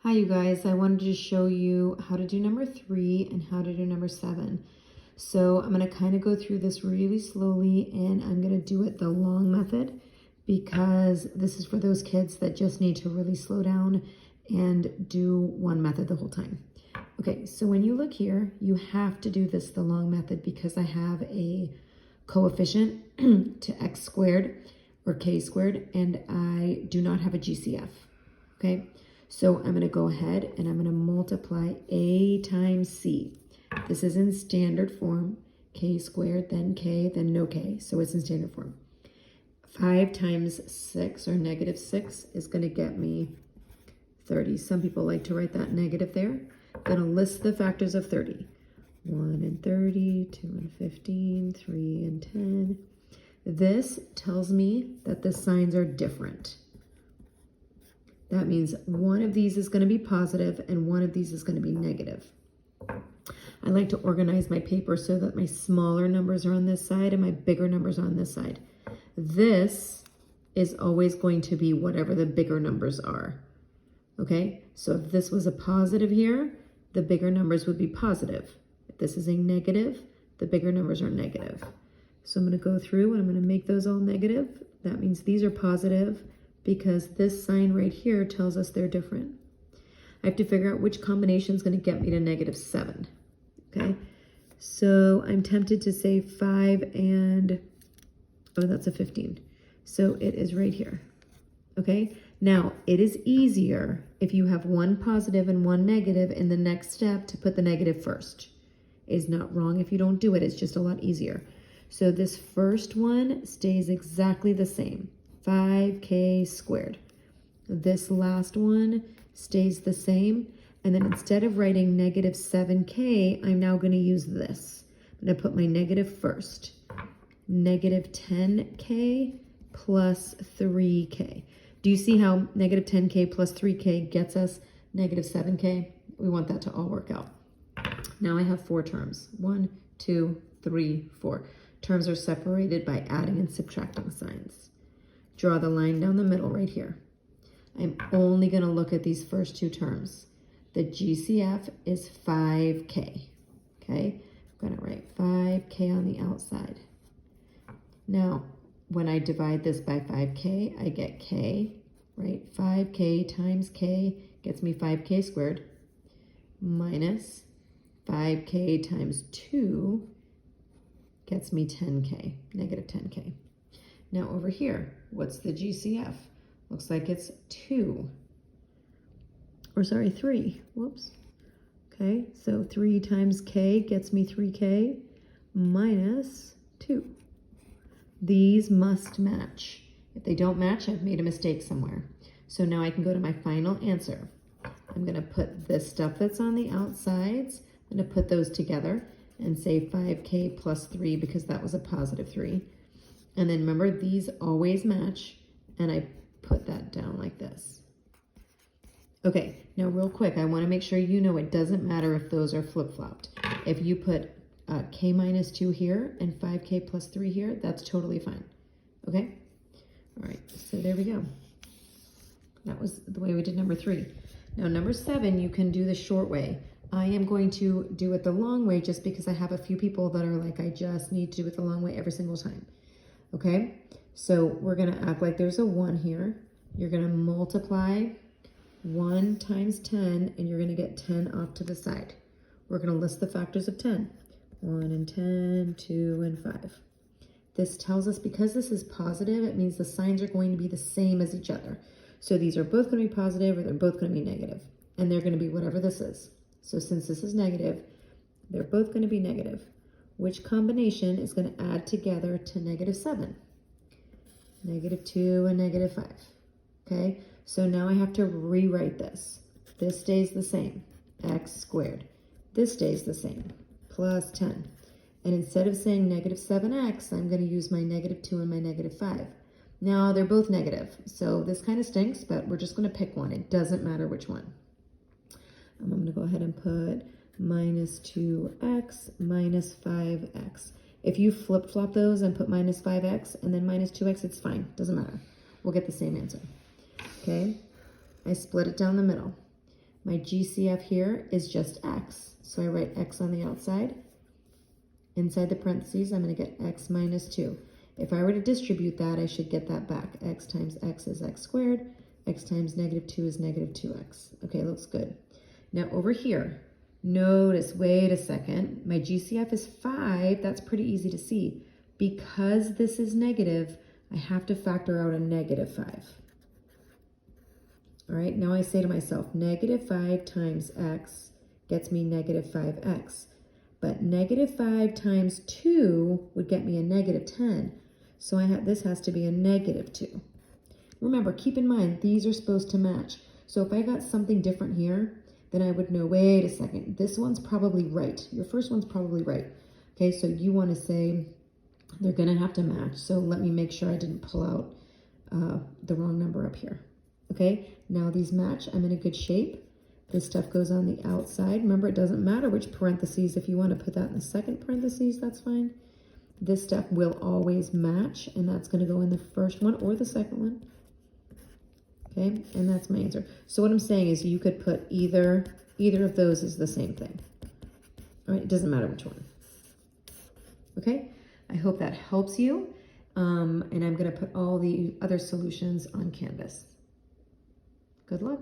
Hi you guys, I wanted to show you how to do number 3 and how to do number 7. So I'm going to kind of go through this really slowly and I'm going to do it the long method because this is for those kids that just need to really slow down and do one method the whole time. Okay, so when you look here, you have to do this the long method because I have a coefficient to x squared or k squared and I do not have a GCF, okay? So I'm going to go ahead and I'm going to multiply a times c. This is in standard form, k squared, then k, then no k. So it's in standard form. 5 times 6 or negative 6 is going to get me 30. Some people like to write that negative there. I'm going to list the factors of 30. 1 and 30, 2 and 15, 3 and 10. This tells me that the signs are different. That means one of these is going to be positive and one of these is going to be negative. I like to organize my paper so that my smaller numbers are on this side and my bigger numbers are on this side. This is always going to be whatever the bigger numbers are. Okay, so if this was a positive here, the bigger numbers would be positive. If this is a negative, the bigger numbers are negative. So I'm going to go through and I'm going to make those all negative. That means these are positive, because this sign right here tells us they're different. I have to figure out which combination is going to get me to negative 7. Okay, so I'm tempted to say 5 and, oh, that's a 15. So it is right here. Okay, now it is easier if you have one positive and one negative in the next step to put the negative first. It is not wrong if you don't do it, it's just a lot easier. So this first one stays exactly the same. 5k squared. This last one stays the same. And then instead of writing negative 7k, I'm now going to use this. I'm going to put my negative first. Negative 10k plus 3k. Do you see how negative 10k plus 3k gets us negative 7k? We want that to all work out. Now I have 4 terms. 1, 2, 3, 4. Terms are separated by adding and subtracting signs. Draw the line down the middle right here. I'm only going to look at these first 2 terms. The GCF is 5k, okay? I'm going to write 5k on the outside. Now, when I divide this by 5k, I get k, right? 5k times k gets me 5k squared minus 5k times 2 gets me 10k, negative 10k. Now over here, what's the GCF? Looks like it's 2. Or sorry, 3. Whoops. Okay, so 3 times k gets me 3k minus 2. These must match. If they don't match, I've made a mistake somewhere. So now I can go to my final answer. I'm going to put this stuff that's on the outsides, I'm going to put those together and say 5k plus 3 because that was a positive 3. And then remember, these always match, and I put that down like this. Okay, now real quick, I want to make sure you know it doesn't matter if those are flip-flopped. If you put k minus 2 here and 5k plus 3 here, that's totally fine. Okay? All right, so there we go. That was the way we did number 3. Now number 7, you can do the short way. I am going to do it the long way just because I have a few people that are like, I just need to do it the long way every single time. Okay, so we're going to act like there's a 1 here. You're going to multiply 1 times 10, and you're going to get 10 off to the side. We're going to list the factors of 10. 1 and 10, 2 and 5. This tells us because this is positive, it means the signs are going to be the same as each other. So these are both going to be positive or they're both going to be negative. And they're going to be whatever this is. So since this is negative, they're both going to be negative. Which combination is going to add together to negative 7? Negative 2 and negative 5. Okay, so now I have to rewrite this. This stays the same, x squared. This stays the same, plus 10. And instead of saying negative 7x, I'm going to use my negative 2 and my negative 5. Now they're both negative, so this kind of stinks, but we're just going to pick one. It doesn't matter which one. I'm going to go ahead and put minus 2x minus 5x. If you flip-flop those and put minus 5x and then minus 2x, it's fine. Doesn't matter. We'll get the same answer. Okay? I split it down the middle. My GCF here is just x. So I write x on the outside. Inside the parentheses, I'm going to get x minus 2. If I were to distribute that, I should get that back. X times x is x squared. X times negative 2 is negative 2x. Okay, looks good. Now over here, notice, wait a second, my GCF is 5. That's pretty easy to see. Because this is negative, I have to factor out a negative 5. All right, now I say to myself, negative 5 times x gets me negative 5x. But negative 5 times 2 would get me a negative 10. So this has to be a negative 2. Remember, keep in mind, these are supposed to match. So if I got something different here, then I would know, wait a second, this one's probably right. Your first one's probably right. Okay, so you want to say they're going to have to match. So let me make sure I didn't pull out the wrong number up here. Okay, now these match. I'm in a good shape. This stuff goes on the outside. Remember, it doesn't matter which parentheses. If you want to put that in the second parentheses, that's fine. This stuff will always match, and that's going to go in the first one or the second one. Okay, and that's my answer. So what I'm saying is you could put either of those is the same thing. All right, it doesn't matter which one. Okay, I hope that helps you. And I'm going to put all the other solutions on Canvas. Good luck.